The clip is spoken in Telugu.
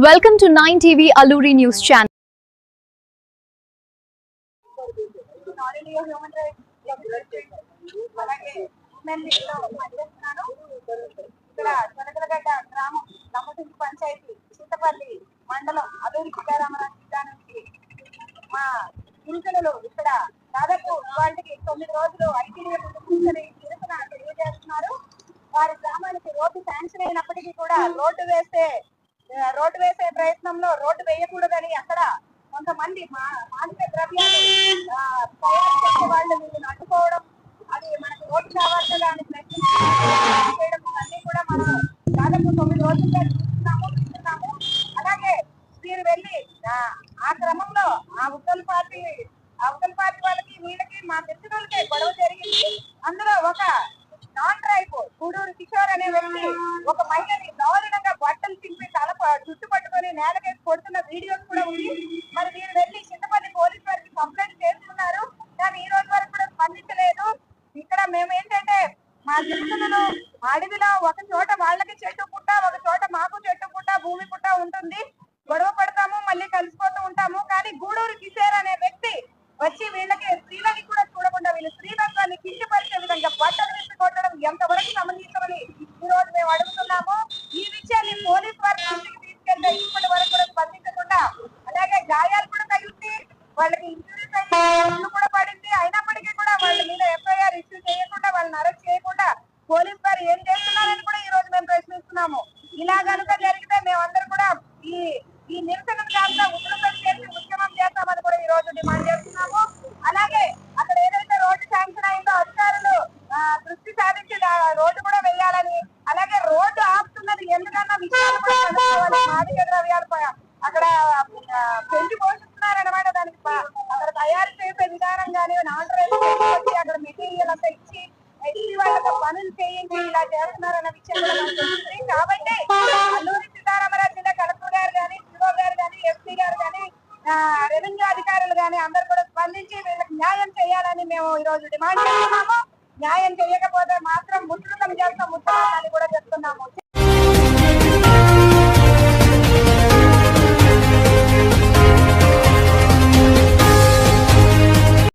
Welcome to 9 TV Alluri News Channel. Panchayat Chintapalli మండలం అల్లూరి సీతారామరాజు మా గిరిజనులు ఇక్కడ దాదాపు వాళ్ళకి 9 రోజులు ఐటీడీఏ కూర్చొని నిరసన తెలియజేస్తున్నారు. వారి గ్రామానికి రోడ్డు శాంక్షన్ అయినప్పటికీ కూడా రోడ్డు వేసే ప్రయత్నంలో రోడ్డు వేయకూడదని అక్కడ కొంతమంది మాదక ద్రవ్యాలు వాళ్ళు వీళ్ళని అడ్డుకోవడం, అది మనకు రోడ్డు కావాలి అని ప్రయత్నించడం ఇవన్నీ కూడా మనం దాదాపు 9 రోజులుగా చూస్తున్నాము. అలాగే మీరు వెళ్ళి ఆ క్రమంలో ఆ ఉత్తల్ పార్టీ వాళ్ళకి వీళ్ళకి మా మిత్రులకి గొడవ జరిగింది. అందులో ఒక నాన్ డ్రైవ్ గూడూరు కిషోర్ అనే వ్యక్తి ఒక మహిళని దారుణంగా బట్టలు చింపి జుట్టు పట్టుకొని నేలకేసి కొడుతున్న వీడియోస్ కూడా ఉంది. మరి వీరు వెళ్ళి చింతపల్లి పోలీసు వారికి కంప్లైంట్ చేస్తున్నారు, కానీ ఈ రోజు వరకు కూడా స్పందించలేదు. ఇక్కడ మేము ఏంటంటే మా గిరిజనులు అడవిలో ఒక చోట వాళ్ళకి చెట్టు పుట్ట, ఒక చోట మాకు చెట్టు పుట్ట, భూమి పుట్ట ఉంటుంది. గొడవ పడతాము, మళ్ళీ కలిసిపోతూ ఉంటాము. కానీ గూడూరు కిషోర్ అనే వ్యక్తి వచ్చి వీళ్ళకి స్త్రీలని కూడా చూడకుండా వీళ్ళు స్త్రీలంతాన్ని కించపరిచే విధంగా బట్టలు వేసి కొట్టడం ఎంతవరకు సంబంధించమని ఈ రోజు మేము అడుగుతున్నాము. ఈ విషయాన్ని పోలీసు వారి దృష్టికి తీసుకెళ్తే ఇప్పటి వరకు కూడా స్పందించకుండా, అలాగే గాయాలు కూడా తగ్గింది, వాళ్ళకి ఇంజురీస్ అయ్యి కూడా పడింది. అయినప్పటికీ కూడా వాళ్ళ మీద ఎఫ్ఐఆర్ ఇష్యూ చేయకుండా, వాళ్ళని అరెస్ట్ చేయకుండా పోలీసు వారు ఏం చేస్తున్నారని కూడా ఈ రోజు మేము ప్రశ్నిస్తున్నాము. ఇలా కనుక జరిగితే మేమందరూ కూడా ఈ నిరసన కాస్త ఉగ్రతలు చేసి ఉద్యమం చేస్తామని కూడా ఈ రోజు డిమాండ్ చేస్తున్నాము. అలాగే అక్కడ ఏదైతే రోడ్డు శాంక్షన్ అయిందో అధికారులు దృష్టి సాధించి రోడ్డు కూడా వేయాలని, అలాగే రోడ్డు ఆపుతున్నది ఎందుకన్నా విషయాలు కూడా కనుక్కోవాలి. మాదక ద్రవ్యాలు అక్కడ పెంచి పోషిస్తున్నారనమాట. దానికి అక్కడ తయారు చేసే విధానం కానీ వచ్చి అక్కడ మెటీరియల్ అంతా ఇచ్చి వాళ్ళతో పనులు చేయించి ఇలా చేస్తున్నారన్న విషయం కూడా మనకు తెలుస్తుంది. కాబట్టి అల్లూరి సీతారామరాజు జిల్లా కలెక్టర్ గారు కానీ, సిఓ గారు కానీ, ఎస్పీ గారు కానీ, రెవెన్యూ అధికారులు కానీ అందరూ కూడా స్పందించి వీళ్ళకి న్యాయం చేయాలని మేము ఈ రోజు డిమాండ్ చేస్తున్నాం.